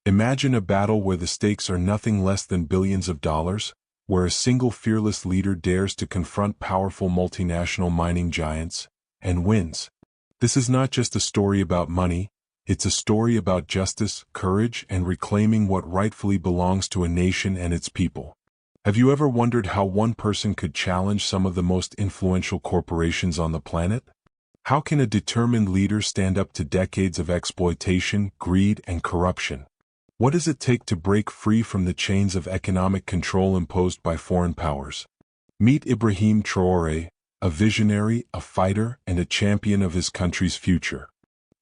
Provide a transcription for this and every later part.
Imagine a battle where the stakes are nothing less than billions of dollars, where a single fearless leader dares to confront powerful multinational mining giants, and wins. This is not just a story about money, it's a story about justice, courage, and reclaiming what rightfully belongs to a nation and its people. Have you ever wondered how one person could challenge some of the most influential corporations on the planet? How can a determined leader stand up to decades of exploitation, greed, and corruption? What does it take to break free from the chains of economic control imposed by foreign powers? Meet Ibrahim Traoré, a visionary, a fighter, and a champion of his country's future.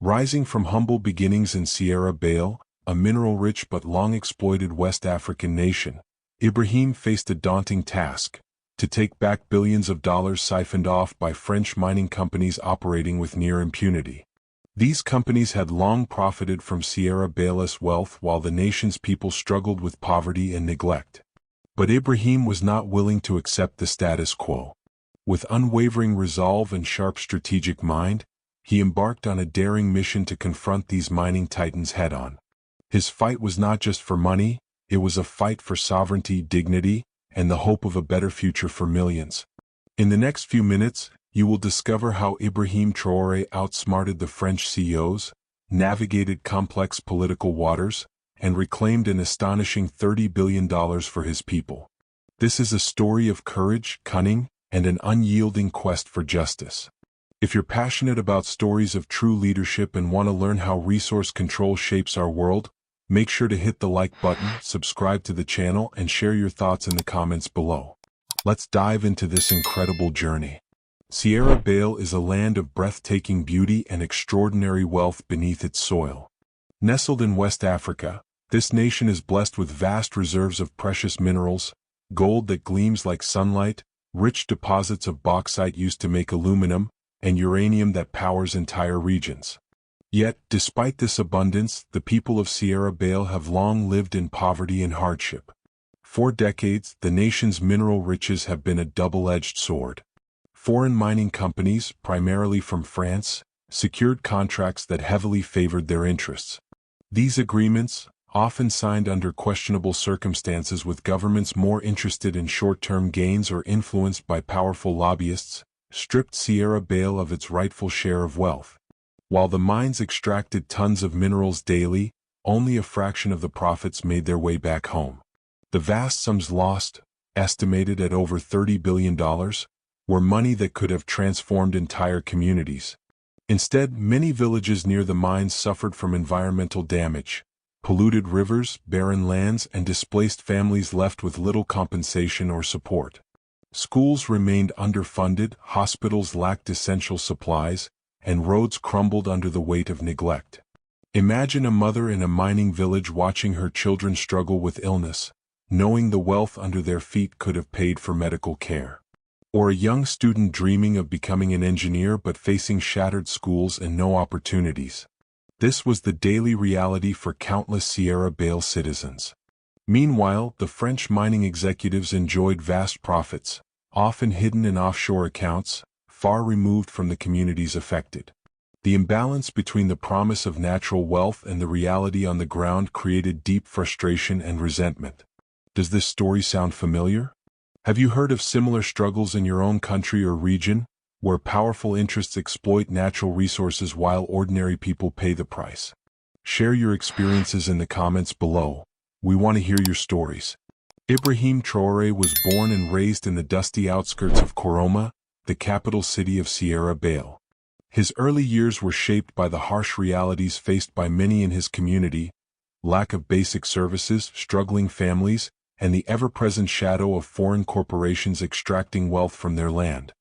Rising from humble beginnings in Sierra Leone, a mineral-rich but long-exploited West African nation, Ibrahim faced a daunting task: to take back billions of dollars siphoned off by French mining companies operating with near impunity. These companies had long profited from Sierra Leone's wealth while the nation's people struggled with poverty and neglect. But Ibrahim was not willing to accept the status quo. With unwavering resolve and sharp strategic mind, he embarked on a daring mission to confront these mining titans head-on. His fight was not just for money, it was a fight for sovereignty, dignity, and the hope of a better future for millions. In the next few minutes, you will discover how Ibrahim Traoré outsmarted the French CEOs, navigated complex political waters, and reclaimed an astonishing $30 billion for his people. This is a story of courage, cunning, and an unyielding quest for justice. If you're passionate about stories of true leadership and want to learn how resource control shapes our world, make sure to hit the like button, subscribe to the channel, and share your thoughts in the comments below. Let's dive into this incredible journey. Sierra Leone is a land of breathtaking beauty and extraordinary wealth beneath its soil. Nestled in West Africa, this nation is blessed with vast reserves of precious minerals, gold that gleams like sunlight, rich deposits of bauxite used to make aluminum, and uranium that powers entire regions. Yet, despite this abundance, the people of Sierra Leone have long lived in poverty and hardship. For decades, the nation's mineral riches have been a double-edged sword. Foreign mining companies, primarily from France, secured contracts that heavily favored their interests. These agreements, often signed under questionable circumstances with governments more interested in short-term gains or influenced by powerful lobbyists, stripped Sierra Leone of its rightful share of wealth. While the mines extracted tons of minerals daily, only a fraction of the profits made their way back home. The vast sums lost, estimated at over $30 billion, were money that could have transformed entire communities. Instead, many villages near the mines suffered from environmental damage. Polluted rivers, barren lands, and displaced families left with little compensation or support. Schools remained underfunded, hospitals lacked essential supplies, and roads crumbled under the weight of neglect. Imagine a mother in a mining village watching her children struggle with illness, knowing the wealth under their feet could have paid for medical care. Or a young student dreaming of becoming an engineer but facing shattered schools and no opportunities. This was the daily reality for countless Sierra Leone citizens. Meanwhile, the French mining executives enjoyed vast profits, often hidden in offshore accounts, far removed from the communities affected. The imbalance between the promise of natural wealth and the reality on the ground created deep frustration and resentment. Does this story sound familiar? Have you heard of similar struggles in your own country or region, where powerful interests exploit natural resources while ordinary people pay the price? Share your experiences in the comments below. We want to hear your stories. Ibrahim Traoré was born and raised in the dusty outskirts of Koroma, the capital city of Sierra Leone. His early years were shaped by the harsh realities faced by many in his community: lack of basic services, struggling families, and the ever-present shadow of foreign corporations extracting wealth from their land.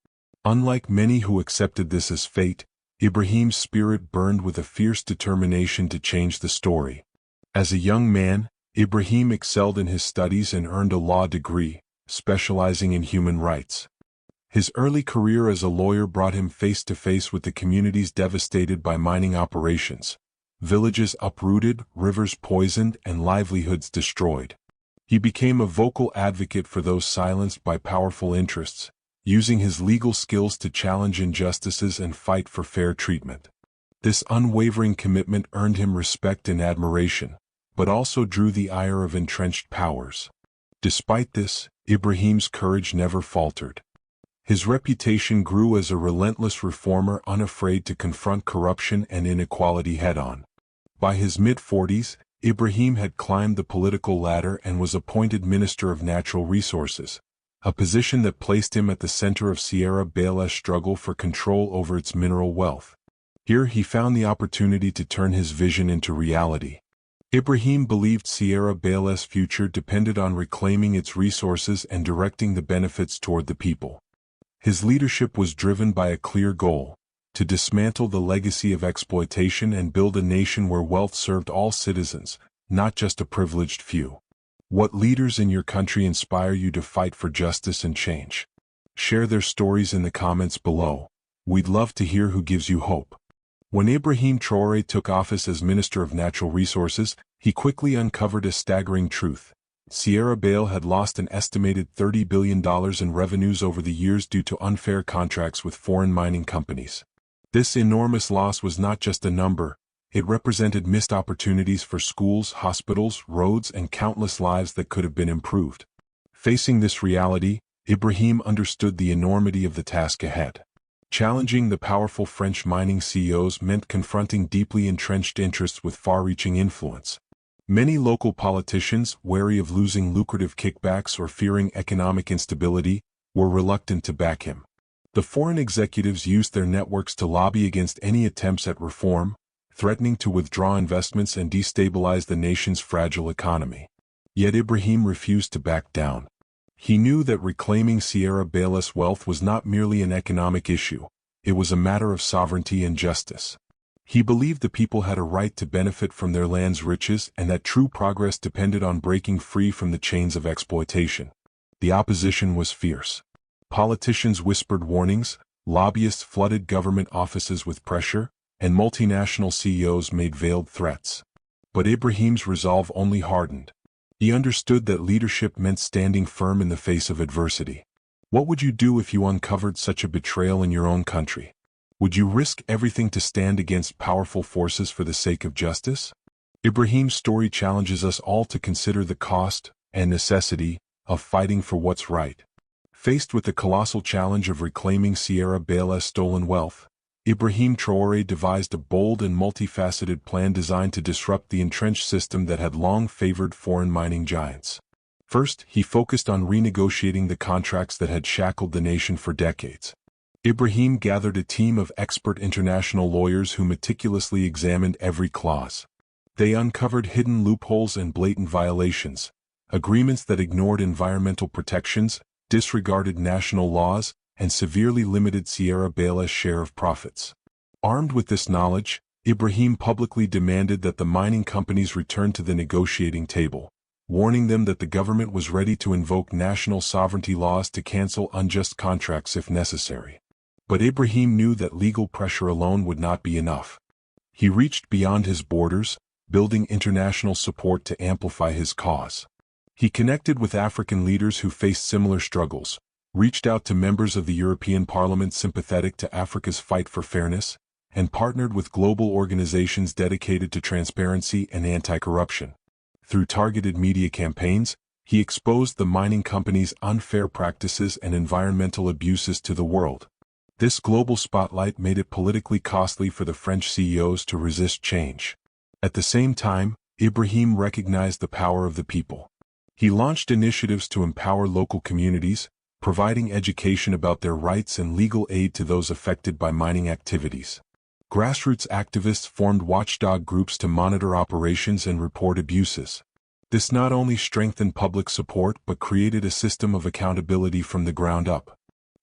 Unlike many who accepted this as fate, Ibrahim's spirit burned with a fierce determination to change the story. As a young man, Ibrahim excelled in his studies and earned a law degree, specializing in human rights. His early career as a lawyer brought him face to face with the communities devastated by mining operations, villages uprooted, rivers poisoned, and livelihoods destroyed. He became a vocal advocate for those silenced by powerful interests, using his legal skills to challenge injustices and fight for fair treatment. This unwavering commitment earned him respect and admiration, but also drew the ire of entrenched powers. Despite this, Ibrahim's courage never faltered. His reputation grew as a relentless reformer unafraid to confront corruption and inequality head-on. By his mid-40s, Ibrahim had climbed the political ladder and was appointed Minister of Natural Resources, a position that placed him at the center of Sierra Leone's struggle for control over its mineral wealth. Here he found the opportunity to turn his vision into reality. Ibrahim believed Sierra Leone's future depended on reclaiming its resources and directing the benefits toward the people. His leadership was driven by a clear goal: to dismantle the legacy of exploitation and build a nation where wealth served all citizens, not just a privileged few. What leaders in your country inspire you to fight for justice and change? Share their stories in the comments below. We'd love to hear who gives you hope. When Ibrahim Traoré took office as Minister of Natural Resources, he quickly uncovered a staggering truth. Sierra Leone had lost an estimated $30 billion in revenues over the years due to unfair contracts with foreign mining companies. This enormous loss was not just a number. It represented missed opportunities for schools, hospitals, roads, and countless lives that could have been improved. Facing this reality, Ibrahim understood the enormity of the task ahead. Challenging the powerful French mining CEOs meant confronting deeply entrenched interests with far-reaching influence. Many local politicians, wary of losing lucrative kickbacks or fearing economic instability, were reluctant to back him. The foreign executives used their networks to lobby against any attempts at reform, threatening to withdraw investments and destabilize the nation's fragile economy. Yet Ibrahim refused to back down. He knew that reclaiming Sierra Leone's wealth was not merely an economic issue, it was a matter of sovereignty and justice. He believed the people had a right to benefit from their land's riches and that true progress depended on breaking free from the chains of exploitation. The opposition was fierce. Politicians whispered warnings, lobbyists flooded government offices with pressure, and multinational CEOs made veiled threats. But Ibrahim's resolve only hardened. He understood that leadership meant standing firm in the face of adversity. What would you do if you uncovered such a betrayal in your own country? Would you risk everything to stand against powerful forces for the sake of justice? Ibrahim's story challenges us all to consider the cost and necessity of fighting for what's right. Faced with the colossal challenge of reclaiming Sierra Leone's stolen wealth, Ibrahim Traoré devised a bold and multifaceted plan designed to disrupt the entrenched system that had long favored foreign mining giants. First, he focused on renegotiating the contracts that had shackled the nation for decades. Ibrahim gathered a team of expert international lawyers who meticulously examined every clause. They uncovered hidden loopholes and blatant violations, agreements that ignored environmental protections, disregarded national laws, and severely limited Sierra Leone's share of profits. Armed with this knowledge, Ibrahim publicly demanded that the mining companies return to the negotiating table, warning them that the government was ready to invoke national sovereignty laws to cancel unjust contracts if necessary. But Ibrahim knew that legal pressure alone would not be enough. He reached beyond his borders, building international support to amplify his cause. He connected with African leaders who faced similar struggles, reached out to members of the European Parliament sympathetic to Africa's fight for fairness, and partnered with global organizations dedicated to transparency and anti-corruption. Through targeted media campaigns, he exposed the mining companies' unfair practices and environmental abuses to the world. This global spotlight made it politically costly for the French CEOs to resist change. At the same time, Ibrahim recognized the power of the people. He launched initiatives to empower local communities, providing education about their rights and legal aid to those affected by mining activities. Grassroots activists formed watchdog groups to monitor operations and report abuses. This not only strengthened public support but created a system of accountability from the ground up.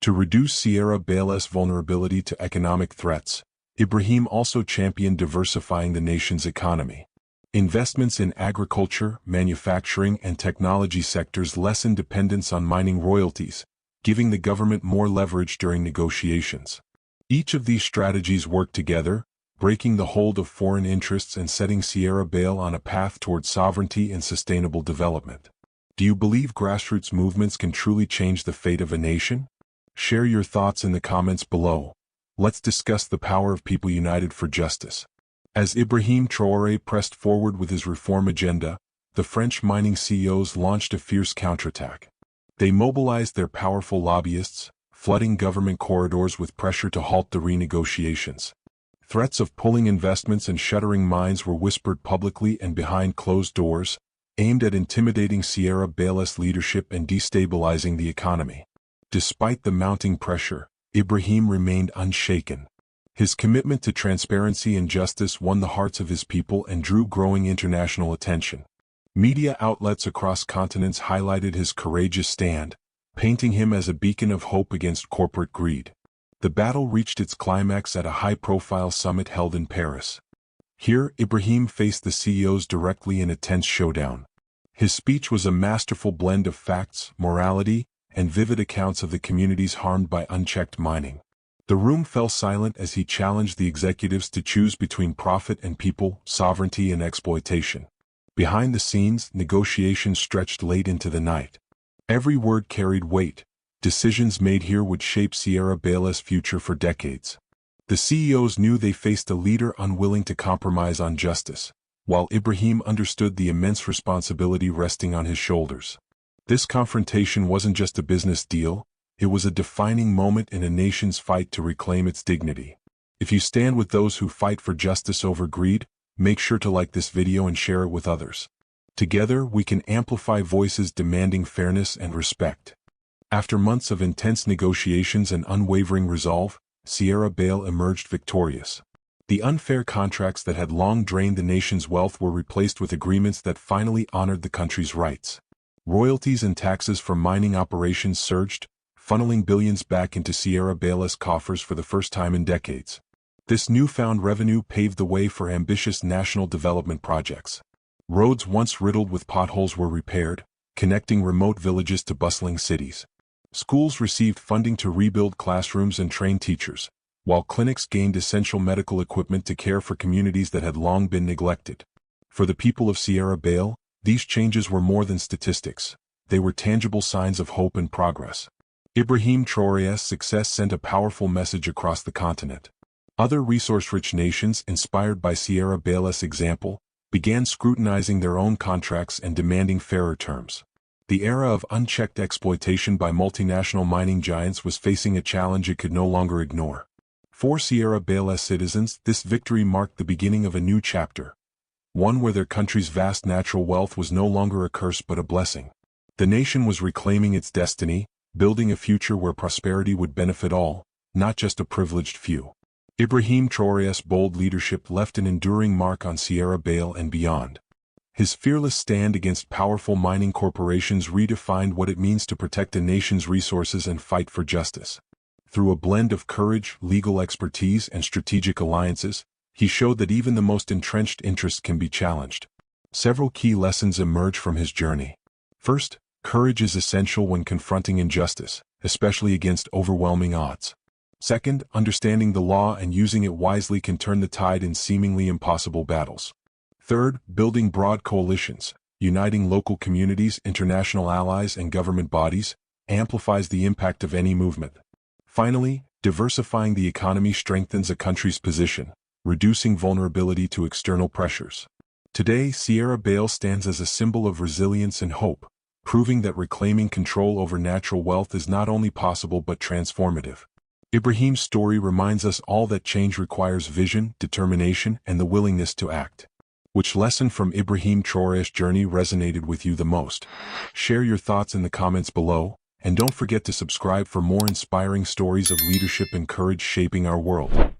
To reduce Sierra Leone's vulnerability to economic threats, Ibrahim also championed diversifying the nation's economy. Investments in agriculture, manufacturing, and technology sectors lessened dependence on mining royalties, giving the government more leverage during negotiations. Each of these strategies worked together, breaking the hold of foreign interests and setting Sierra Leone on a path toward sovereignty and sustainable development. Do you believe grassroots movements can truly change the fate of a nation? Share your thoughts in the comments below. Let's discuss the power of people united for justice. As Ibrahim Traoré pressed forward with his reform agenda, the French mining CEOs launched a fierce counterattack. They mobilized their powerful lobbyists, flooding government corridors with pressure to halt the renegotiations. Threats of pulling investments and shuttering mines were whispered publicly and behind closed doors, aimed at intimidating Sierra Leone's leadership and destabilizing the economy. Despite the mounting pressure, Ibrahim remained unshaken. His commitment to transparency and justice won the hearts of his people and drew growing international attention. Media outlets across continents highlighted his courageous stand, painting him as a beacon of hope against corporate greed. The battle reached its climax at a high-profile summit held in Paris. Here, Ibrahim faced the CEOs directly in a tense showdown. His speech was a masterful blend of facts, morality, and vivid accounts of the communities harmed by unchecked mining. The room fell silent as he challenged the executives to choose between profit and people, sovereignty and exploitation. Behind the scenes, negotiations stretched late into the night. Every word carried weight. Decisions made here would shape Sierra Leone's future for decades. The CEOs knew they faced a leader unwilling to compromise on justice, while Ibrahim understood the immense responsibility resting on his shoulders. This confrontation wasn't just a business deal, it was a defining moment in a nation's fight to reclaim its dignity. If you stand with those who fight for justice over greed, make sure to like this video and share it with others. Together, we can amplify voices demanding fairness and respect. After months of intense negotiations and unwavering resolve, Sierra Leone emerged victorious. The unfair contracts that had long drained the nation's wealth were replaced with agreements that finally honored the country's rights. Royalties and taxes from mining operations surged, funneling billions back into Sierra Leone's coffers for the first time in decades. This newfound revenue paved the way for ambitious national development projects. Roads once riddled with potholes were repaired, connecting remote villages to bustling cities. Schools received funding to rebuild classrooms and train teachers, while clinics gained essential medical equipment to care for communities that had long been neglected. For the people of Sierra Leone, these changes were more than statistics. They were tangible signs of hope and progress. Ibrahim Traoré's success sent a powerful message across the continent. Other resource-rich nations, inspired by Sierra Leone's example, began scrutinizing their own contracts and demanding fairer terms. The era of unchecked exploitation by multinational mining giants was facing a challenge it could no longer ignore. For Sierra Leone citizens, this victory marked the beginning of a new chapter, one where their country's vast natural wealth was no longer a curse but a blessing. The nation was reclaiming its destiny, building a future where prosperity would benefit all, not just a privileged few. Ibrahim Traoré's bold leadership left an enduring mark on Sierra Leone and beyond. His fearless stand against powerful mining corporations redefined what it means to protect a nation's resources and fight for justice. Through a blend of courage, legal expertise, and strategic alliances, he showed that even the most entrenched interests can be challenged. Several key lessons emerge from his journey. First, courage is essential when confronting injustice, especially against overwhelming odds. Second, understanding the law and using it wisely can turn the tide in seemingly impossible battles. Third, building broad coalitions, uniting local communities, international allies, and government bodies, amplifies the impact of any movement. Finally, diversifying the economy strengthens a country's position, reducing vulnerability to external pressures. Today, Sierra Leone stands as a symbol of resilience and hope, proving that reclaiming control over natural wealth is not only possible but transformative. Ibrahim's story reminds us all that change requires vision, determination, and the willingness to act. Which lesson from Ibrahim Traoré's journey resonated with you the most? Share your thoughts in the comments below, and don't forget to subscribe for more inspiring stories of leadership and courage shaping our world.